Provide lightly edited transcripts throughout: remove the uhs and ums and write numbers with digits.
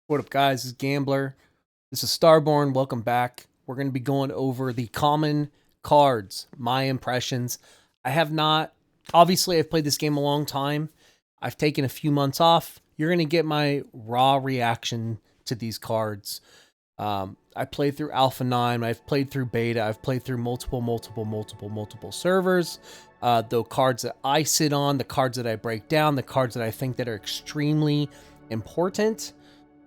What up, guys? This is Gambler. This is Starborne. Welcome back. We're going to be going over the common cards, my impressions. I have not, obviously, I've played this game a long time. I've taken a few months off. You're going to get my raw reaction to these cards. I played through Alpha 9. I've played through Beta. I've played through multiple servers. The cards that I sit on, the cards that I break down, the cards that I think that are extremely important.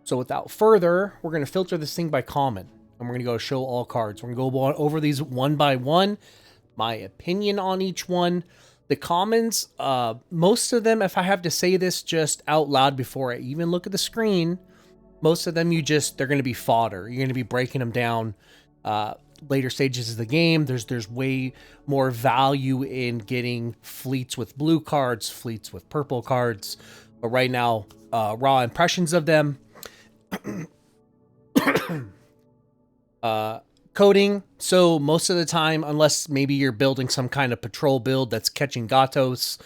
So without further, we're going to filter this thing by common, and we're going to go show all cards. We're going to go over these one by one, my opinion on each one. The commons, most of them, if I have to say this just out loud before I even look at the screen, most of them they're going to be fodder. You're going to be breaking them down later stages of the game. There's way more value in getting fleets with blue cards, fleets with purple cards. But right now, raw impressions of them. Coding. So most of the time, unless maybe you're building some kind of patrol build that's catching gatos,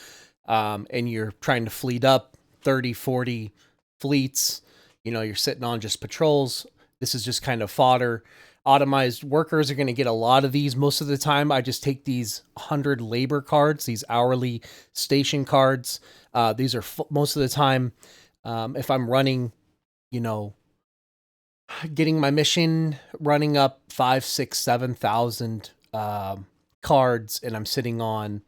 and you're trying to fleet up 30, 40 fleets, you're sitting on just patrols. This is just kind of fodder. Automized workers are going to get a lot of these. Most of the time, I just take these 100 labor cards, these hourly station cards. These are most of the time, if I'm running, getting my mission running up 5, 6, 7,000 cards, and I'm sitting on,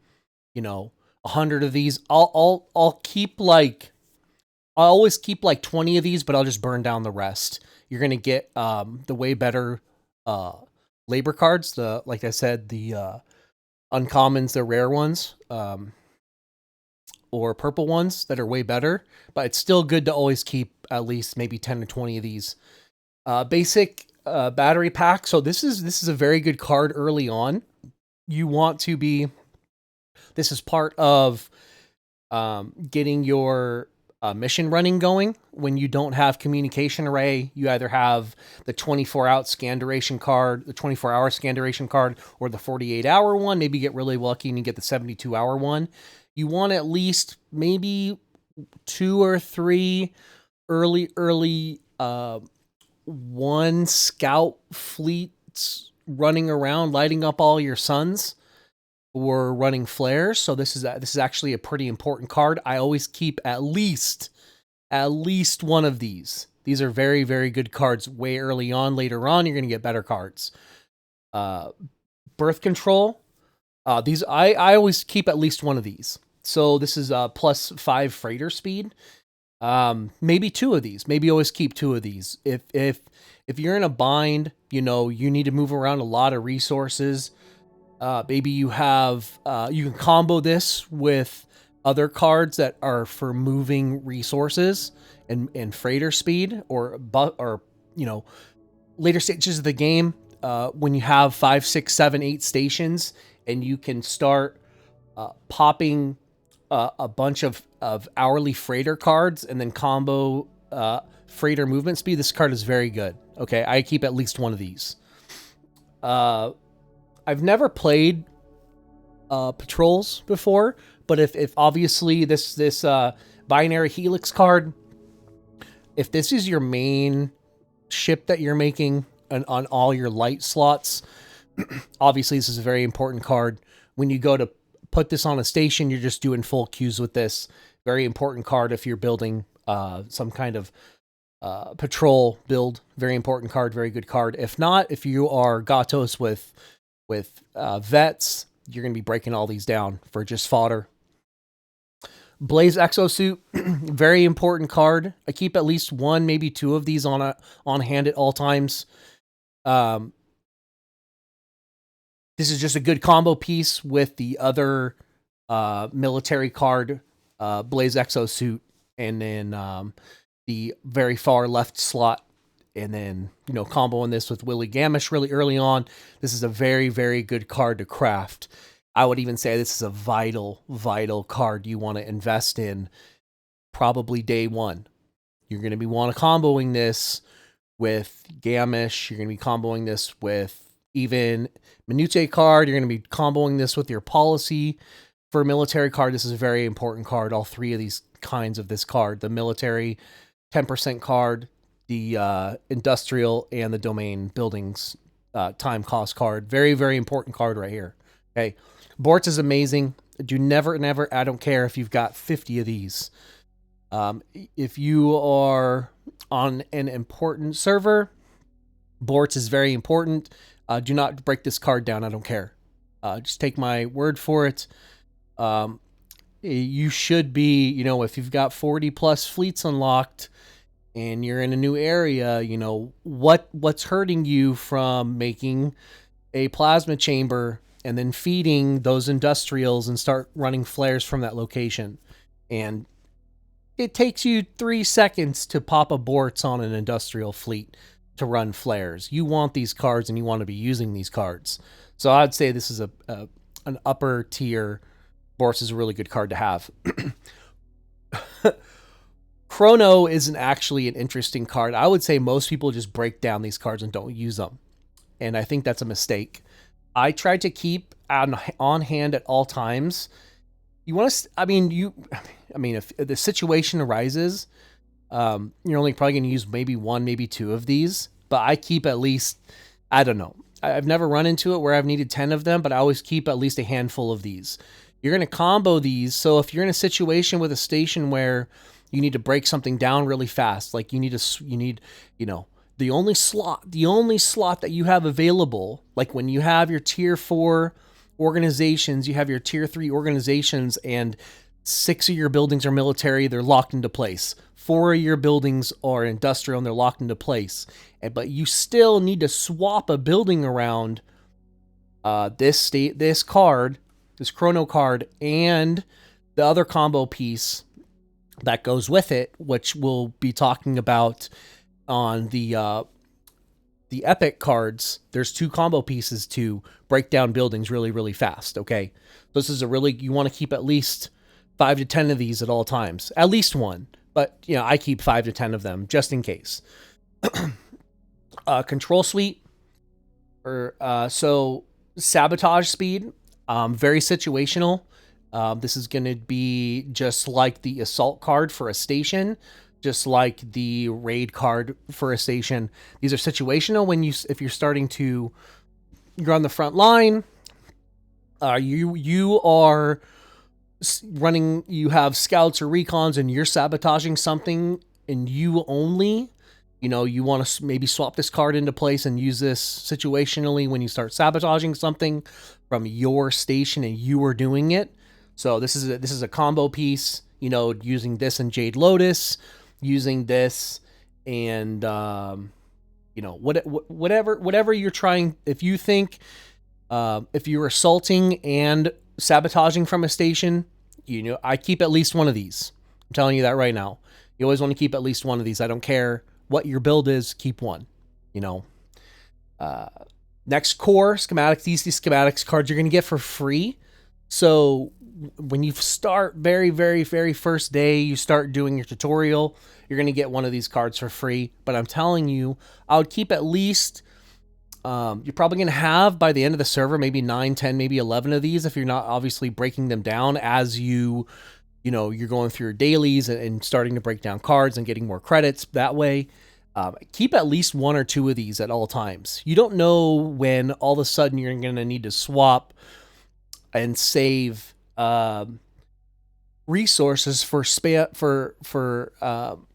100 of these. I'll keep I always keep like 20 of these, but I'll just burn down the rest. You're gonna get the way better labor cards. Like I said, the uncommons, the rare ones, or purple ones that are way better. But it's still good to always keep at least maybe 10 or 20 of these. Basic battery pack. So this is a very good card early on. You want to be. This is part of getting your mission running going. When you don't have communication array, you either have the 24-hour scan duration card, the 24-hour scan duration card, or the 48-hour one. Maybe you get really lucky and you get the 72-hour one. You want at least maybe 2 or 3 early one scout fleets running around, lighting up all your suns, or running flares. So this is actually a pretty important card. I always keep at least one of these. These are very, very good cards way early on. Later on, you're going to get better cards. Birth control. These I always keep at least one of these. So this is +5 freighter speed. Maybe 2 of these. Maybe always keep 2 of these. If you're in a bind, you need to move around a lot of resources. Maybe you have you can combo this with other cards that are for moving resources and freighter speed, or later stages of the game, when you have 5, 6, 7, 8 stations, and you can start popping a bunch of hourly freighter cards and then combo freighter movement speed. This card is very good. Okay, I keep at least one of these. I've never played patrols before, but if obviously this binary helix card, if this is your main ship that you're making on all your light slots, obviously this is a very important card. When you go to put this on a station, you're just doing full queues with this. Very important card if you're building some kind of patrol build. Very important card, very good card. If not, if you are gatos with vets, you're going to be breaking all these down for just fodder. Blaze exosuit, very important card. I keep at least 1, maybe 2 of these on hand at all times. This is just a good combo piece with the other military card, Blaze exosuit, and then the very far left slot. And then, comboing this with Willie Gamish really early on. This is a very, very good card to craft. I would even say this is a vital, vital card you want to invest in probably day one. You're going to be comboing this with Gamish. You're going to be comboing this with even Minute card. You're going to be comboing this with your policy for a military card. This is a very important card. All 3 of these kinds of this card. The military 10% card, the industrial and the domain buildings time cost card. Very, very important card right here. Okay. Bortz is amazing. Do never, I don't care if you've got 50 of these. If you are on an important server, Bortz is very important. Do not break this card down. I don't care. Just take my word for it. You should be, if you've got 40 plus fleets unlocked and you're in a new area, what's hurting you from making a plasma chamber and then feeding those industrials and start running flares from that location. And it takes you 3 seconds to pop a Bortz on an industrial fleet to run flares. You want these cards and you want to be using these cards. So I'd say this is an upper tier. Bortz is a really good card to have. Chrono isn't actually an interesting card. I would say most people just break down these cards and don't use them. And I think that's a mistake. I try to keep on hand at all times. You want to, if the situation arises, you're only probably going to use maybe one, maybe two of these, but I keep at least, I don't know. I've never run into it where I've needed 10 of them, but I always keep at least a handful of these. You're going to combo these. So if you're in a situation with a station where you need to break something down really fast, like the only slot that you have available, like when you have your tier 4 organizations, you have your tier 3 organizations, and 6 of your buildings are military, they're locked into place. 4 of your buildings are industrial and they're locked into place. But you still need to swap a building around. This chrono card, and the other combo piece that goes with it, which we'll be talking about on the epic cards. There's 2 combo pieces to break down buildings really, really fast. Okay. This is you want to keep at least 5 to 10 of these at all times, at least one, but I keep 5 to 10 of them just in case. Control suite, so sabotage speed, very situational. This is going to be just like the assault card for a station, just like the raid card for a station. These are situational if you're starting to, you're on the front line, you are running, you have scouts or recons and you're sabotaging something, and you only, you want to maybe swap this card into place and use this situationally when you start sabotaging something from your station and you are doing it. So this is a combo piece, using this and Jade Lotus, using this and whatever you're trying. If you think if you're assaulting and sabotaging from a station, I keep at least one of these. I'm telling you that right now. You always want to keep at least one of these. I don't care what your build is, keep one. Next, core schematics. These schematics cards you're going to get for free. So when you start very, very, very first day, you start doing your tutorial, you're going to get one of these cards for free. But I'm telling you, I would keep at least, you're probably going to have by the end of the server, maybe 9, 10, maybe 11 of these if you're not obviously breaking them down as you're going through your dailies and starting to break down cards and getting more credits that way. Keep at least 1 or 2 of these at all times. You don't know when all of a sudden you're going to need to swap and save resources for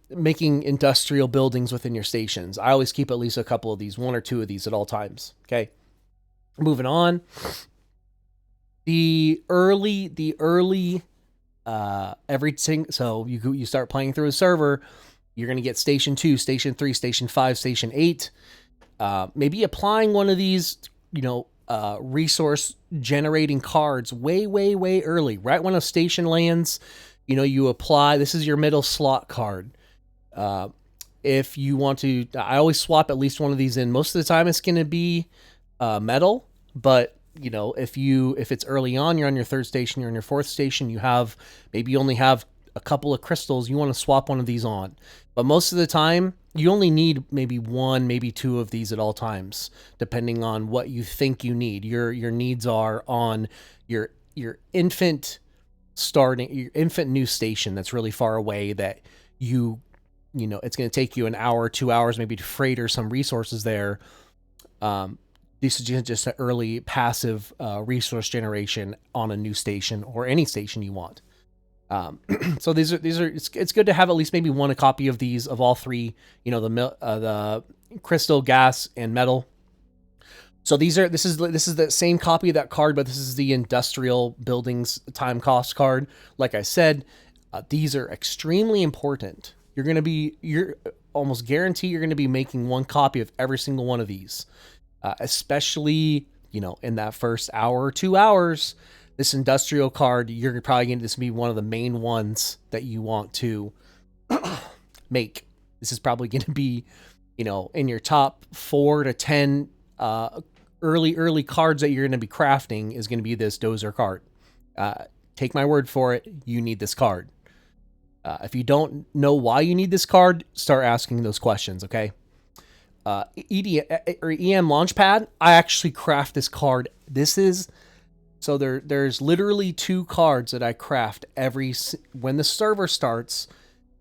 making industrial buildings within your stations. I always keep at least a couple of these, 1 or 2 of these at all times. Okay. Moving on. The early everything. So you start playing through a server, you're going to get station 2, station 3, station 5, station 8. Maybe applying one of these, resource generating cards way, way, way early, right when a station lands, you apply, this is your middle slot card. If you want to, I always swap at least one of these in. Most of the time it's going to be metal, but if it's early on, you're on your 3rd station, you're on your 4th station, you only have a couple of crystals, you want to swap one of these on. But most of the time, you only need maybe 1, maybe 2 of these at all times, depending on what you think you need. Your needs are on your infant new station that's really far away that you you know, it's going to take you an hour, 2 hours, maybe to freighter some resources there. This is just an early passive resource generation on a new station or any station you want. So these are it's good to have at least maybe one copy of these, of all three, you know, the crystal, gas, and metal. So this is the same copy of that card, but this is the industrial buildings time cost card. Like I said, these are extremely important. You're almost guarantee you're going to be making one copy of every single one of these, especially, you know, in that first hour or 2 hours. This industrial card, you're probably going to be one of the main ones that you want to make. This is probably going to be, you know, in your top 4 to 10 early cards that you're going to be crafting is going to be this dozer card. Take my word for it, you need this card. If you don't know why you need this card, start asking those questions, okay? EM Launchpad, I actually craft this card. So there's literally 2 cards that I craft when the server starts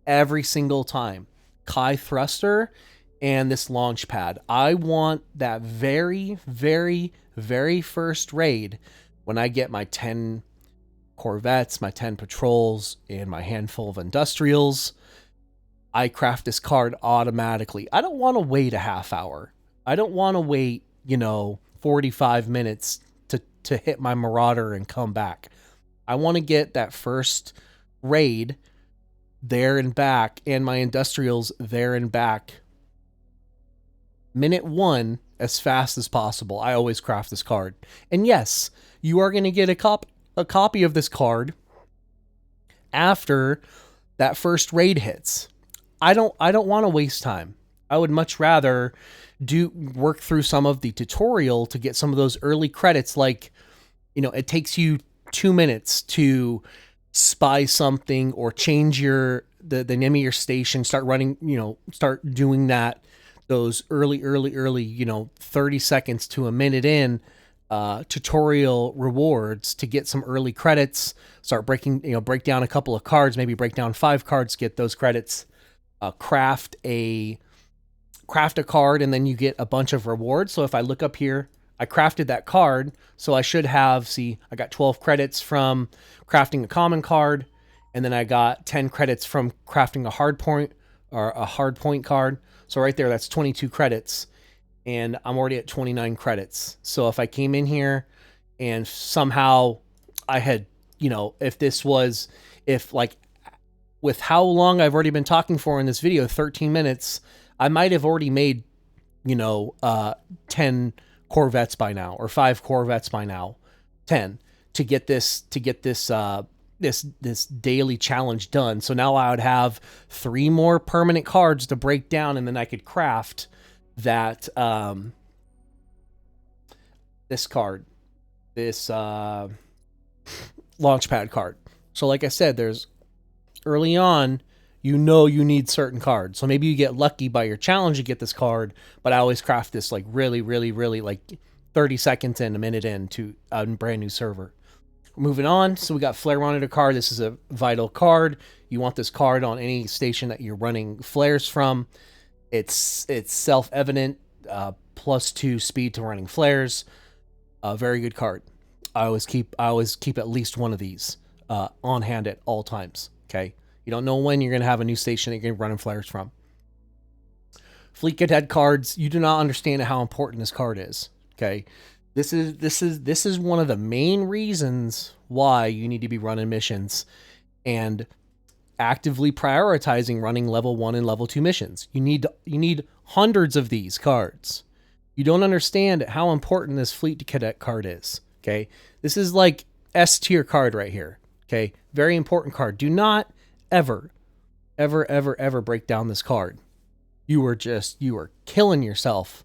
every single time. Kai Thruster and this Launchpad. I want that very, very, very first raid when I get my 10 Corvettes, my 10 patrols, and my handful of industrials. I craft this card automatically. I don't want to wait a half hour. I don't want to wait, 45 minutes to hit my Marauder and come back. I want to get that first raid there and back, and my industrials there and back minute 1 as fast as possible. I always craft this card. And yes, you are going to get a copy of this card after that first raid hits. I don't want to waste time. I would much rather work through some of the tutorial to get some of those early credits. Like, it takes you 2 minutes to spy something or change the name of your station, start running, start doing those early, 30 seconds to a minute in tutorial rewards to get some early credits, start break down a couple of cards, maybe break down 5 cards, get those credits, craft a card, and then you get a bunch of rewards. So if I look up here, I crafted that card, so I should have, I got 12 credits from crafting a common card, and then I got 10 credits from crafting a hard point card. So right there, that's 22 credits, and I'm already at 29 credits. So if I came in here and somehow I had, with how long I've already been talking for in this video, 13 minutes, I might have already made, 10 Corvettes by now, or 5 Corvettes by now, 10 to get this daily challenge done. So now I would have 3 more permanent cards to break down, and then I could craft that this card, this Launchpad card. So like I said, there's early on, you need certain cards. So maybe you get lucky by your challenge, you get this card, but I always craft this like really, really, really like 30 seconds in, a minute in to a brand new server. Moving on, so we got Flare Monitor card. This is a vital card. You want this card on any station that you're running flares from. It's self-evident, +2 speed to running flares. Very good card. I always keep at least one of these on hand at all times. Okay, you don't know when you're going to have a new station that you're going to be running flares from. Fleet Cadet cards. You do not understand how important this card is. Okay, this is one of the main reasons why you need to be running missions and actively prioritizing running level 1 and level 2 missions. You need hundreds of these cards. You don't understand how important this Fleet Cadet card is. Okay, this is like S tier card right here. Okay, very important card. Do not ever break down this card. You are killing yourself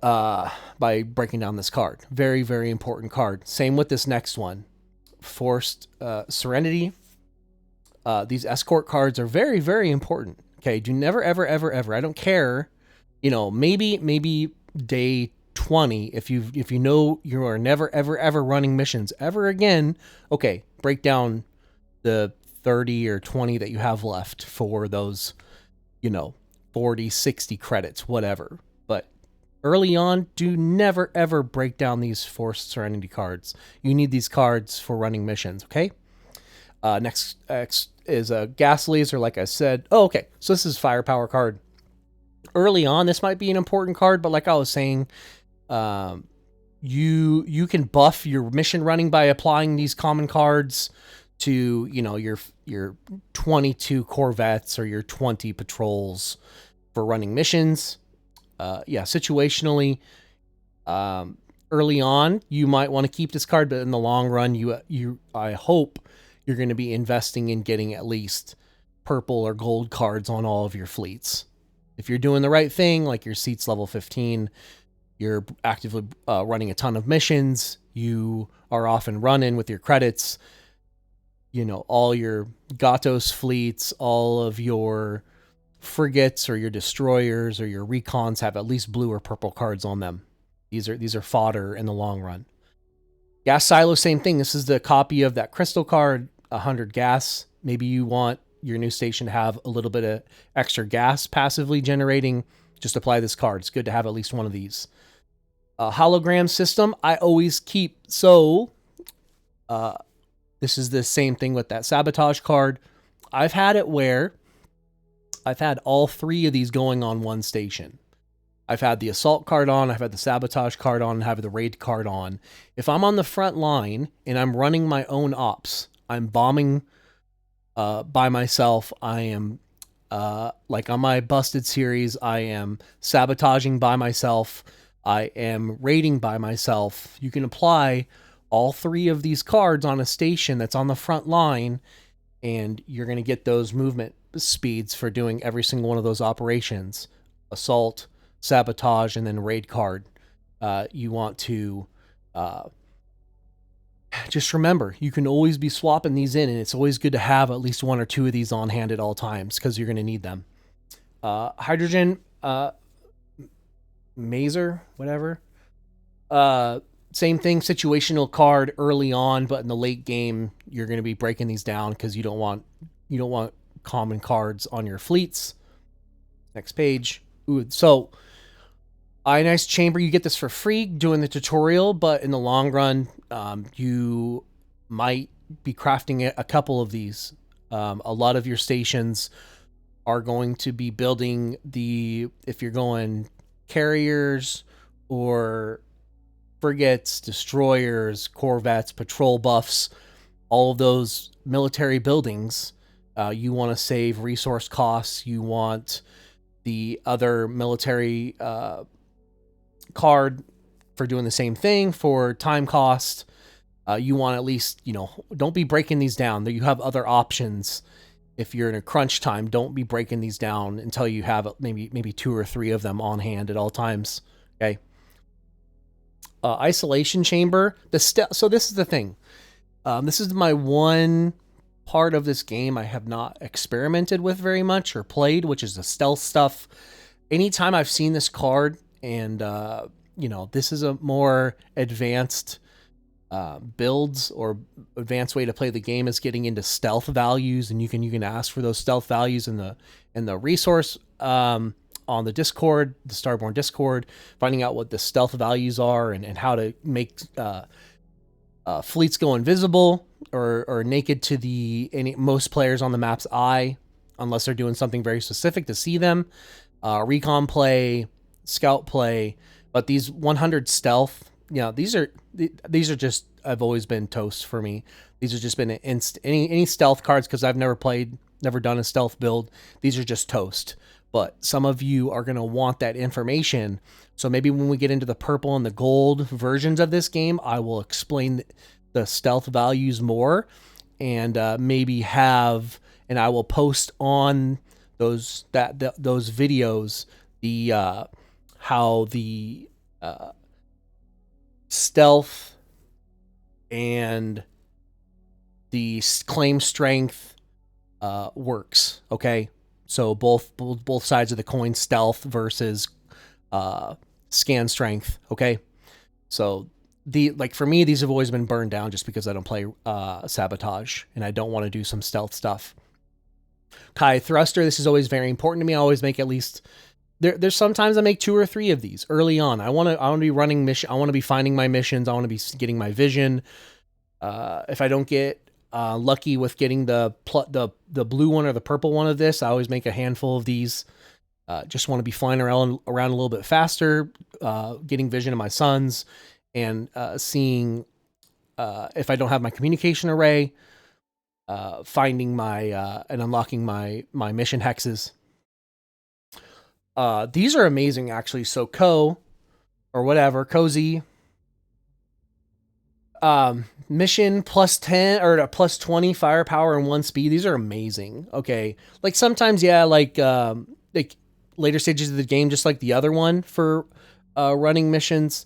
by breaking down this card. Very, very important card. Same with this next one, Forced Serenity. These escort cards are very, very important. Okay, do never, ever. I don't care. Maybe day 20, if you know you are never, ever running missions ever again. Okay, break down the 30 or 20 that you have left for those know, 40, 60 credits, whatever. But early on, do never ever break down these forced serenity cards. You need these cards for running missions, okay? Next is a gas laser, like I said. Oh, okay. So this is firepower card. Early on, this might be an important card, but like I was saying, you can buff your mission running by applying these common cards to, you know, your 22 corvettes or your 20 patrols for running missions. Yeah, situationally, early on, you might want to keep this card, but in the long run, I hope you're going to be investing in getting at least purple or gold cards on all of your fleets. If you're doing the right thing, like your seats level 15, you're actively running a ton of missions, you are off and running with your credits, you know, all your Gatos fleets, all of your frigates or your destroyers or your recons have at least blue or purple cards on them. These are fodder in the long run. Gas silo, same thing. This is the copy of that crystal card, 100 gas. Maybe you want your new station to have a little bit of extra gas passively generating. Just apply this card. It's good to have at least one of these. Hologram system, I always keep. So this is the same thing with that sabotage card. I've had it where I've had all three of these going on one station. I've had the assault card on, I've had the sabotage card on, and have the raid card on. If I'm on the front line and I'm running my own ops, I'm bombing by myself, I am, like on my Busted series, I am sabotaging by myself, I am raiding by myself. You can apply all three of these cards on a station that's on the front line, and you're going to get those movement speeds for doing every single one of those operations. Assault, sabotage, and then raid card. You want to just remember, you can always be swapping these in, and it's always good to have at least one or two of these on hand at all times because you're going to need them. Hydrogen Mazer, whatever. Same thing, situational card early on, but in the late game, you're going to be breaking these down because you don't want common cards on your fleets. Next page. Ooh, so Ionized Chamber, you get this for free doing the tutorial, but in the long run, you might be crafting a couple of these. A lot of your stations are going to be building if you're going carriers or frigates, destroyers, corvettes, patrol buffs, all of those military buildings, you want to save resource costs. You want the other military card for doing the same thing for time cost. You want at least, don't be breaking these down. You have other options. If you're in a crunch time, don't be breaking these down until you have maybe two or three of them on hand at all times. Okay. Isolation chamber. So this is the thing. This is my one part of this game I have not experimented with very much or played, which is the stealth stuff. Anytime I've seen this card, and this is a more advanced builds or advanced way to play the game, is getting into stealth values, and you can ask for those stealth values in the resource on the Discord, the Starborne Discord, finding out what the stealth values are and how to make fleets go invisible or naked to most players on the map's eye, unless they're doing something very specific to see them. Recon play, scout play, but these 100 stealth, these are just, I've always been toast for me. These have just been any stealth cards, because I've never done a stealth build. These are just toast. But some of you are going to want that information. So maybe when we get into the purple and the gold versions of this game, I will explain the stealth values more, and maybe and I will post on those videos how the stealth and the claim strength works. Okay. So both sides of the coin, stealth versus scan strength. Okay. So for me, these have always been burned down just because I don't play sabotage and I don't want to do some stealth stuff. Kai Thruster, this is always very important to me. I always make at least there's sometimes I make 2 or 3 of these early on. I want to be running mission. I want to be finding my missions. I want to be getting my vision. If I don't get lucky with getting the blue one or the purple one of this, I always make a handful of these. Just want to be flying around a little bit faster, getting vision of my sons, and seeing if I don't have my communication array, finding my and unlocking my mission hexes. These are amazing, actually. So or whatever, cozy. Mission plus 10 or plus 20 firepower and 1 speed. These are amazing. Okay. Like sometimes, yeah, like later stages of the game, just like the other one for running missions,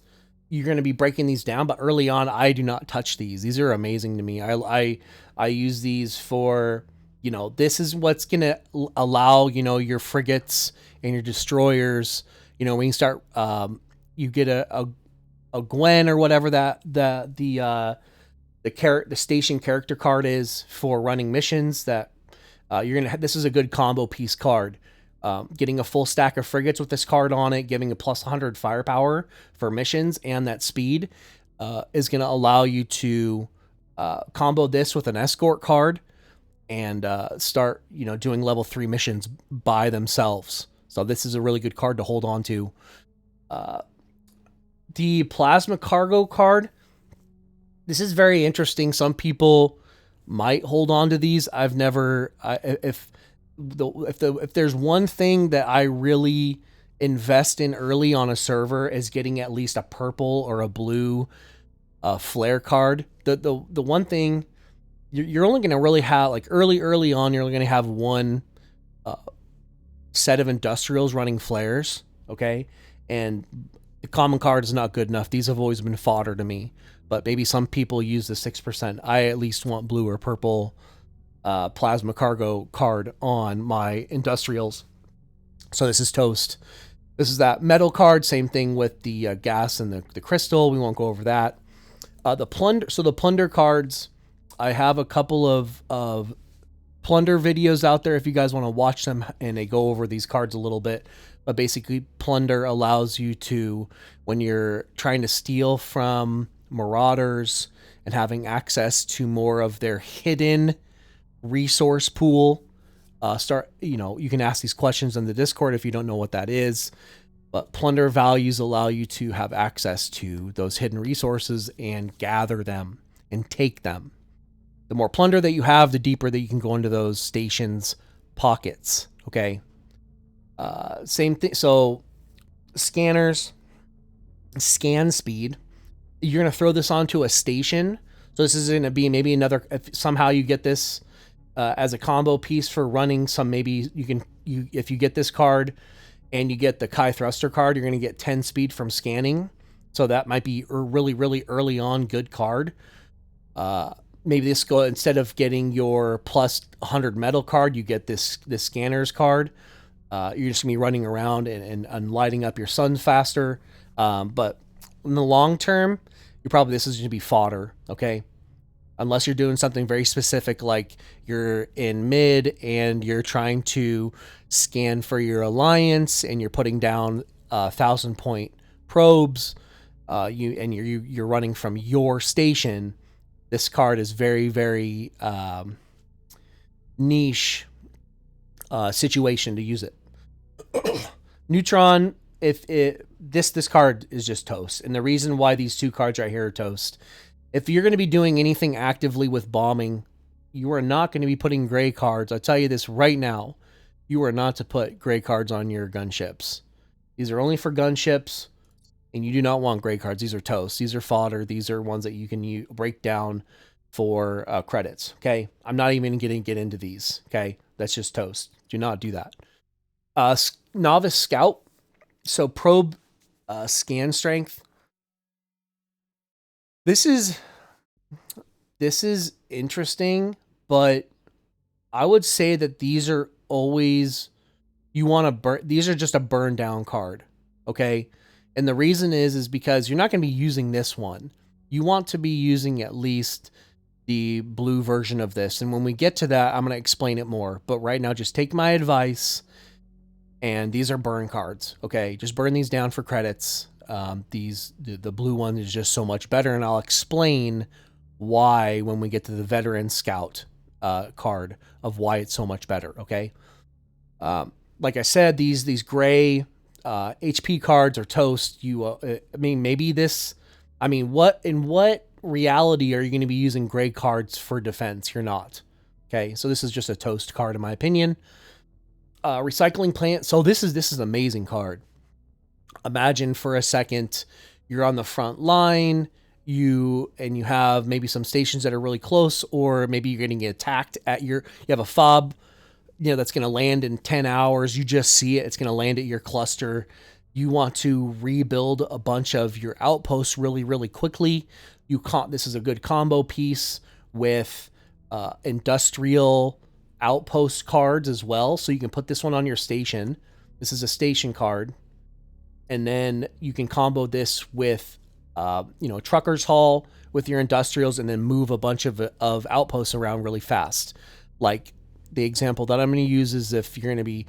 you're going to be breaking these down. But early on, I do not touch these. These are amazing to me. I use these for, this is what's going to allow, your frigates and your destroyers, when you start, you get a Gwen or whatever the station character card is for running missions that you're gonna. This is a good combo piece card. Getting a full stack of frigates with this card on it, giving a plus 100 firepower for missions and that speed is going to allow you to combo this with an escort card and start doing level 3 missions by themselves. So this is a really good card to hold on to. The plasma cargo card. This is very interesting. Some people might hold on to these. I've never. If there's one thing that I really invest in early on a server is getting at least a purple or a blue flare card. The one thing you're only going to really have, like early on, you're only going to have one set of industrials running flares. Okay, and the common card is not good enough. These have always been fodder to me, but maybe some people use the 6%. I at least want blue or purple plasma cargo card on my industrials. So this is toast. This is that metal card. Same thing with the gas and the crystal. We won't go over that. The plunder. So the plunder cards, I have a couple of plunder videos out there if you guys want to watch them, and they go over these cards a little bit. But basically, plunder allows you to, when you're trying to steal from marauders and having access to more of their hidden resource pool, you can ask these questions in the Discord if you don't know what that is. But plunder values allow you to have access to those hidden resources and gather them and take them. The more plunder that you have, the deeper that you can go into those stations' pockets. Okay. Same thing. So scanners, scan speed. You're going to throw this onto a station. So this is going to be maybe another, if somehow you get this as a combo piece for running some, maybe if you get this card and you get the Kai Thruster card, you're going to get 10 speed from scanning. So that might be a really, really early on good card. Maybe this go, instead of getting your plus 100 metal card, you get this scanners card. You're just gonna be running around and lighting up your suns faster. But in the long term, this is gonna be fodder, okay? Unless you're doing something very specific, like you're in mid and you're trying to scan for your alliance and you're putting down 1,000-point probes, you're running from your station. This card is very, very niche situation to use it. Neutron, this card is just toast. And the reason why these two cards right here are toast, if you're going to be doing anything actively with bombing, you are not going to be putting gray cards. I'll tell you this right now. You are not to put gray cards on your gunships. These are only for gunships, and you do not want gray cards. These are toast. These are fodder. These are ones that you can break down for credits. Okay, I'm not even going to get into these. Okay, that's just toast. Do not do that. Novice Scout. So probe scan strength. This is interesting, but I would say that these are always, you want to burn. These are just a burn down card. Okay. And the reason is because you're not going to be using this one. You want to be using at least the blue version of this. And when we get to that, I'm going to explain it more. But right now, just take my advice. And these are burn cards. Okay, just burn these down for credits. The blue one is just so much better, and I'll explain why when we get to the veteran scout card of why it's so much better. Okay, like I said, these gray HP cards are toast. I mean, maybe this. I mean, what reality are you going to be using gray cards for defense? You're not. Okay, so this is just a toast card in my opinion. Recycling plant. So this is an amazing card. Imagine for a second you're on the front line, you have maybe some stations that are really close, or maybe you're getting attacked you have a fob, that's going to land in 10 hours. You just see it. It's going to land at your cluster. You want to rebuild a bunch of your outposts really, really quickly. This is a good combo piece with industrial outpost cards as well. So you can put this one on your station. This is a station card. And then you can combo this with, a trucker's haul with your industrials, and then move a bunch of outposts around really fast. Like the example that I'm going to use is if you're going to be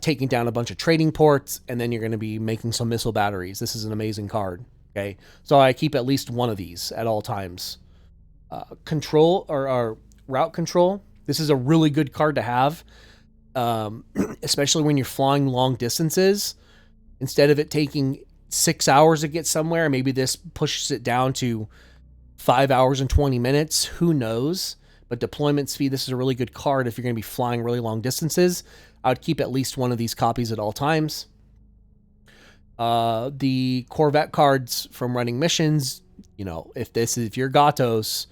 taking down a bunch of trading ports, and then you're going to be making some missile batteries. This is an amazing card. Okay, so I keep at least one of these at all times. Control or route control. This is a really good card to have, especially when you're flying long distances. Instead of it taking 6 hours to get somewhere, maybe this pushes it down to 5 hours and 20 minutes. Who knows? But deployment speed, this is a really good card if you're going to be flying really long distances. I would keep at least one of these copies at all times. The Corvette cards from running missions, if you're Gatos,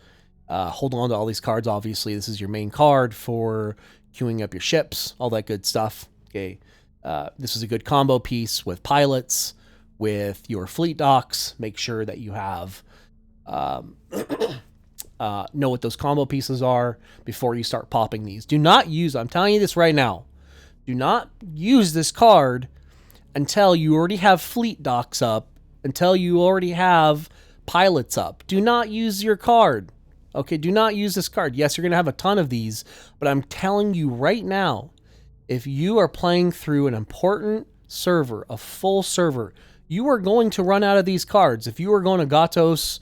hold on to all these cards. Obviously, this is your main card for queuing up your ships, all that good stuff. Okay, this is a good combo piece with pilots, with your fleet docks. Make sure that you have know what those combo pieces are before you start popping these. Do not use, I'm telling you this right now, do not use this card until you already have fleet docks up, until you already have pilots up. Do not use your card. Okay, do not use this card. Yes, you're going to have a ton of these, but I'm telling you right now, if you are playing through an important server, a full server, you are going to run out of these cards. If you are going to Gatos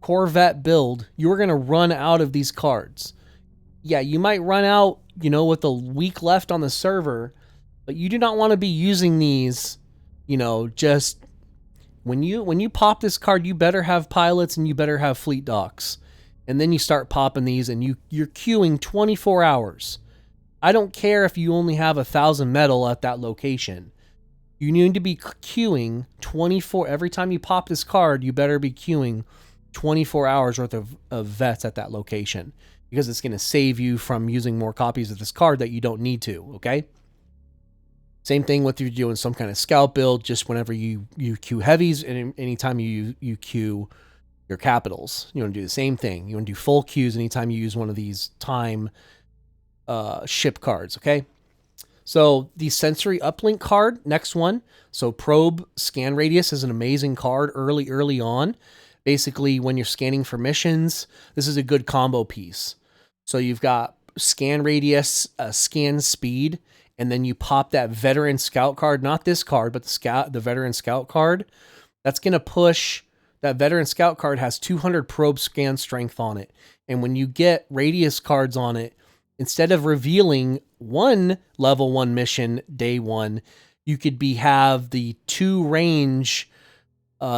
Corvette build, you are going to run out of these cards. Yeah, you might run out, with a week left on the server, but you do not want to be using these, just when you pop this card, you better have pilots and you better have fleet docks. And then you start popping these, and you're queuing 24 hours. I don't care if you only have 1,000 metal at that location. You need to be queuing 24. Every time you pop this card, you better be queuing 24 hours worth of vets at that location, because it's going to save you from using more copies of this card that you don't need to, okay? Same thing with you doing some kind of scout build, just whenever you queue heavies, and anytime you queue your capitals, you want to do the same thing. You want to do full queues anytime you use one of these time ship cards, okay? So the sensory uplink card, next one. So probe scan radius is an amazing card early on. Basically, when you're scanning for missions, this is a good combo piece. So you've got scan radius, scan speed, and then you pop that veteran scout card, not this card, but the veteran scout card. That's going to push. That veteran scout card has 200 probe scan strength on it. And when you get radius cards on it, instead of revealing one level 1 mission day 1, you could have the 2 range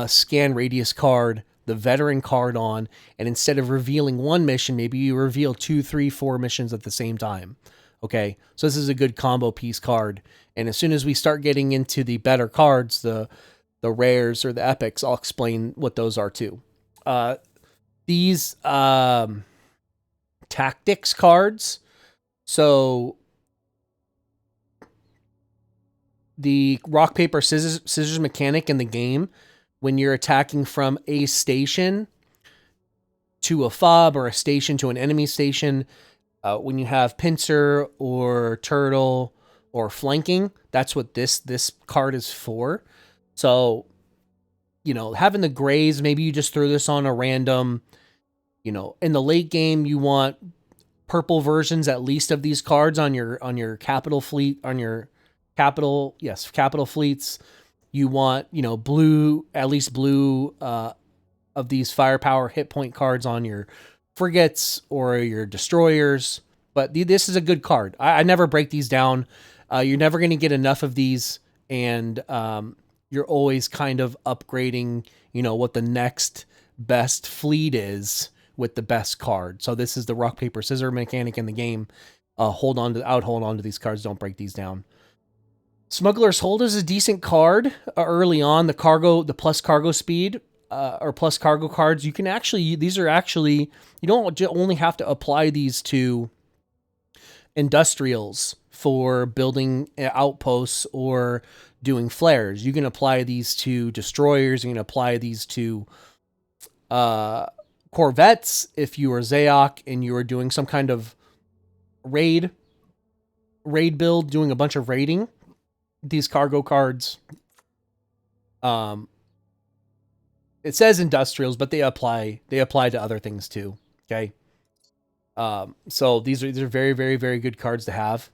scan radius card, the veteran card on, and instead of revealing one mission, maybe you reveal 2, 3, 4 missions at the same time. Okay, so this is a good combo piece card. And as soon as we start getting into the better cards, the rares or the epics, I'll explain what those are too. These tactics cards. So the rock, paper, scissors mechanic in the game, when you're attacking from a station to a fob or a station to an enemy station, when you have pincer or turtle or flanking, that's what this card is for. So, having the grays, maybe you just throw this on a random, in the late game, you want purple versions at least of these cards on your capital fleet, on your capital fleets. You want, blue, at least blue of these firepower hit point cards on your frigates or your destroyers. But this is a good card. I never break these down. You're never going to get enough of these, and you're always kind of upgrading, what the next best fleet is with the best card. So this is the rock, paper, scissors mechanic in the game. Hold on to these cards. Don't break these down. Smuggler's Hold is a decent card early on. The plus cargo speed or plus cargo cards. You don't only have to apply these to industrials for building outposts or doing flares. You can apply these to destroyers. You can apply these to corvettes if you are Zayok and you are doing some kind of raid build, doing a bunch of raiding. These cargo cards, it says industrials, but they apply to other things too. Okay. So these are very, very, very good cards to have.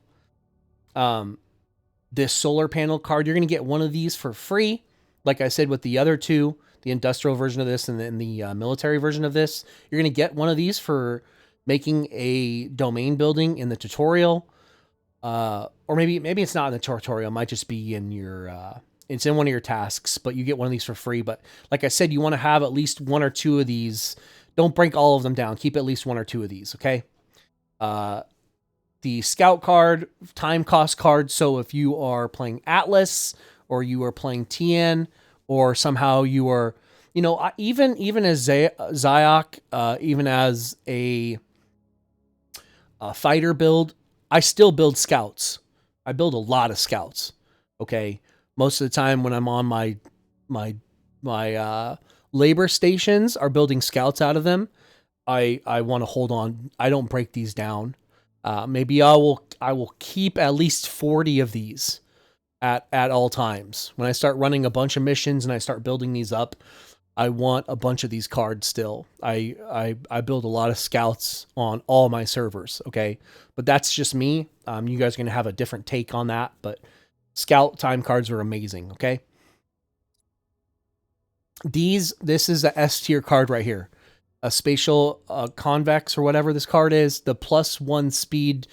This solar panel card, you're going to get one of these for free. Like I said, with the other two, the industrial version of this and then the military version of this, you're going to get one of these for making a domain building in the tutorial. Or maybe it's not in the tutorial. It might just be in your, it's in one of your tasks, but you get one of these for free. But like I said, you want to have at least one or two of these. Don't break all of them down. Keep at least one or two of these. Okay. The scout card, time cost card. So if you are playing Atlas or you are playing TN or somehow you are, even as Zayok, even as a fighter build, I still build scouts. I build a lot of scouts. Okay. Most of the time when I'm on my labor stations are building scouts out of them. I want to hold on. I don't break these down. Maybe I will keep at least 40 of these at all times. When I start running a bunch of missions and I start building these up, I want a bunch of these cards still. I build a lot of scouts on all my servers, okay? But that's just me. You guys are going to have a different take on that, but scout time cards are amazing, okay? This is a S tier card right here. A spatial convex or whatever this card is, the +1 speed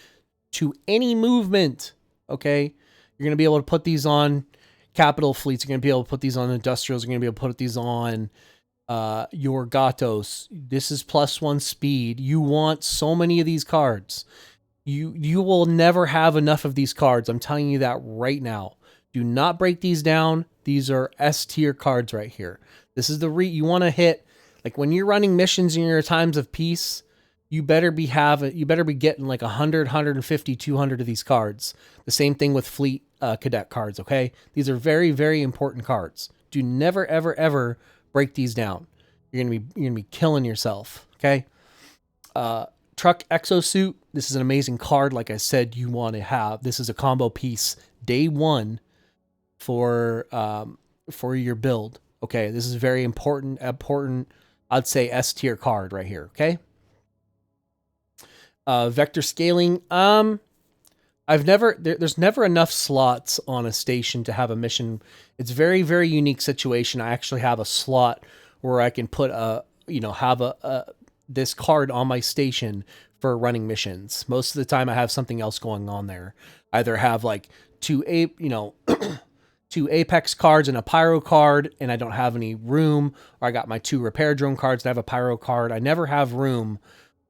to any movement, okay? You're going to be able to put these on capital fleets. You're going to be able to put these on industrials. You're going to be able to put these on your Gatos. This is +1 speed. You want so many of these cards. You will never have enough of these cards. I'm telling you that right now. Do not break these down. These are S tier cards right here. This is you want to hit, like when you're running missions in your times of peace, you better be getting like 100, 150, 200 of these cards. The same thing with fleet cadet cards, okay? These are very, very important cards. Do never, ever, ever break these down. You're gonna be killing yourself, okay? Truck Exosuit. This is an amazing card. Like I said, you want to have. This is a combo piece day one for your build. Okay, this is very important. I'd say S tier card right here. Okay. Vector scaling. There's never enough slots on a station to have a mission. It's very, very unique situation. I actually have a slot where I can put this card on my station for running missions. Most of the time I have something else going on there. Either have like two Apex cards and a Pyro card, and I don't have any room, or I got my 2 repair drone cards and I have a Pyro card. I never have room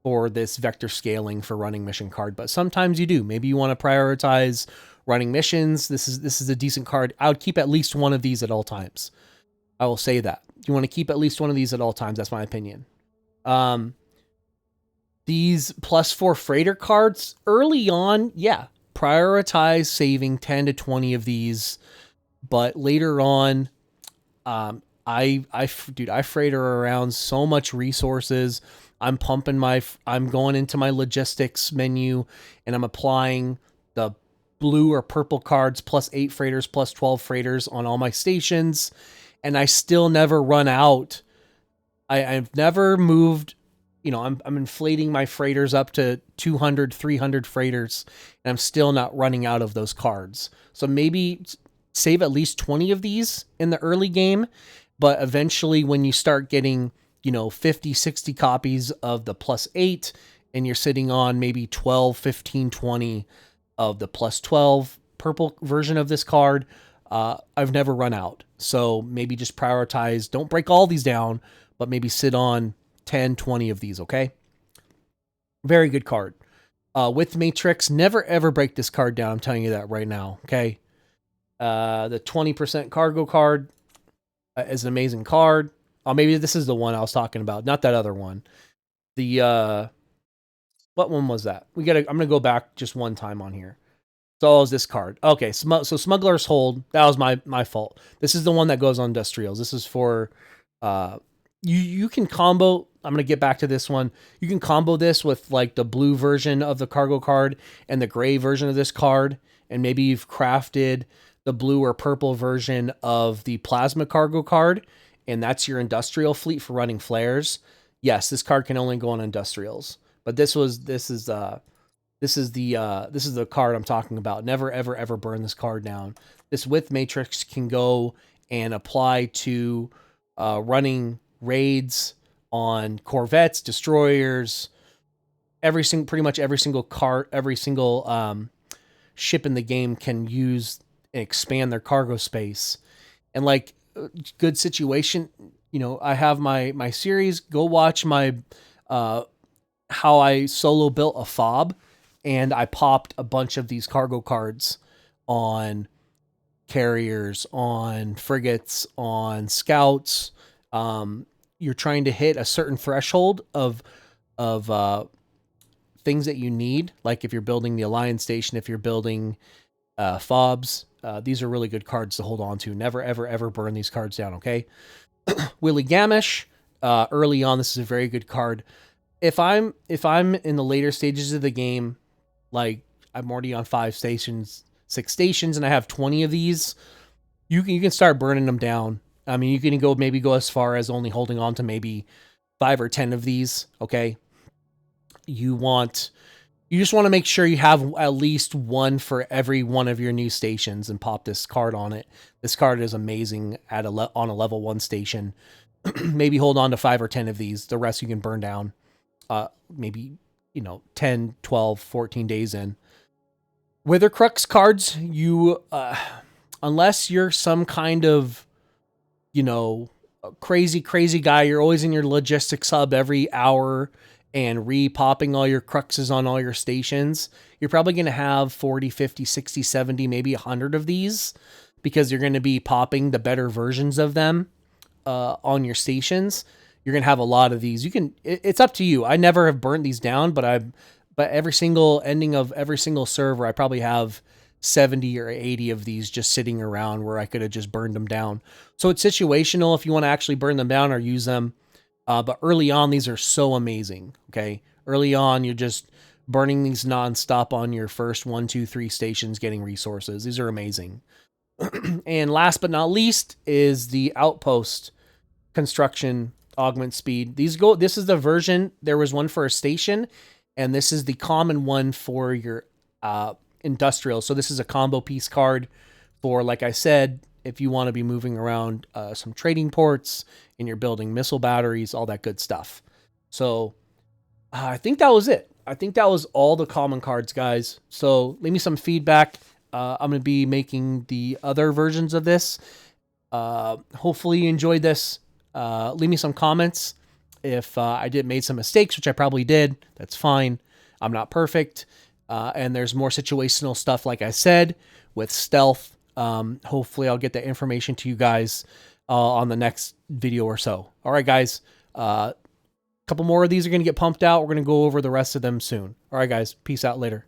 for this vector scaling for running mission card, but sometimes you do. Maybe you want to prioritize running missions. This is a decent card. I would keep at least one of these at all times. I will say that. You want to keep at least one of these at all times. That's my opinion. These +4 freighter cards early on, yeah, prioritize saving 10 to 20 of these. But later on, I freighter around so much resources. I'm going into my logistics menu and I'm applying the blue or purple cards +8 freighters, +12 freighters on all my stations. And I still never run out. I've never moved I'm inflating my freighters up to 200, 300 freighters, and I'm still not running out of those cards. So maybe save at least 20 of these in the early game, but eventually when you start getting, 50, 60 copies of the +8, and you're sitting on maybe 12, 15, 20 of the +12 purple version of this card, I've never run out. So maybe just prioritize, don't break all these down, but maybe sit on 10, 20 of these, okay? Very good card. With Matrix, never ever break this card down. I'm telling you that right now, okay? The 20% cargo card is an amazing card. Oh, maybe this is the one I was talking about, not that other one. The what one was that? I'm gonna go back just one time on here. So is this card. Okay, so Smuggler's Hold, that was my fault. This is the one that goes on Industrials. This is for you can combo, I'm going to get back to this one. You can combo this with like the blue version of the cargo card and the gray version of this card, and maybe you've crafted the blue or purple version of the plasma cargo card, and that's your industrial fleet for running flares. Yes, this card can only go on industrials. But this is the card I'm talking about. Never ever ever burn this card down. This with Matrix can go and apply to running raids on corvettes, destroyers, pretty much every single cart, every single ship in the game can use and expand their cargo space. And like good situation, I have my series. Go watch my how I solo built a fob, and I popped a bunch of these cargo cards on carriers, on frigates, on scouts. You're trying to hit a certain threshold of things that you need. Like if you're building the Alliance Station, if you're building fobs, these are really good cards to hold on to. Never, ever, ever burn these cards down, okay? Willy Gamish, early on, this is a very good card. If I'm in the later stages of the game, like I'm already on 5 stations, 6 stations, and I have 20 of these, you can start burning them down. I mean, you can go as far as only holding on to maybe 5 or 10 of these, okay? You just want to make sure you have at least one for every one of your new stations and pop this card on it. This card is amazing on a level 1 station. Maybe hold on to 5 or 10 of these. The rest you can burn down. Maybe 10, 12, 14 days in. Withercrux cards, you unless you're some kind of crazy guy, you're always in your logistics hub every hour and re-popping all your cruxes on all your stations, you're probably going to have 40, 50, 60, 70, maybe 100 of these, because you're going to be popping the better versions of them on your stations. You're going to have a lot of these. It's up to you. I never have burnt these down, but every single ending of every single server, I probably have 70 or 80 of these just sitting around where I could have just burned them down. So it's situational if you want to actually burn them down or use them. But early on, these are so amazing. Okay. Early on, you're just burning these nonstop on your first 1, 2, 3 stations, getting resources. These are amazing. And last but not least is the Outpost construction augment speed. This is the version. There was one for a station, and this is the common one for your industrial. So this is a combo piece card for, like I said, if you want to be moving around some trading ports and you're building missile batteries, all that good stuff. So I think that was it. I think that was all the common cards, guys. So leave me some feedback. I'm going to be making the other versions of this. Hopefully you enjoyed this. Leave me some comments. If I made some mistakes, which I probably did, that's fine. I'm not perfect. And there's more situational stuff, like I said, with stealth. Hopefully I'll get that information to you guys on the next video or so. All right, guys. A couple more of these are going to get pumped out. We're going to go over the rest of them soon. All right, guys. Peace out later.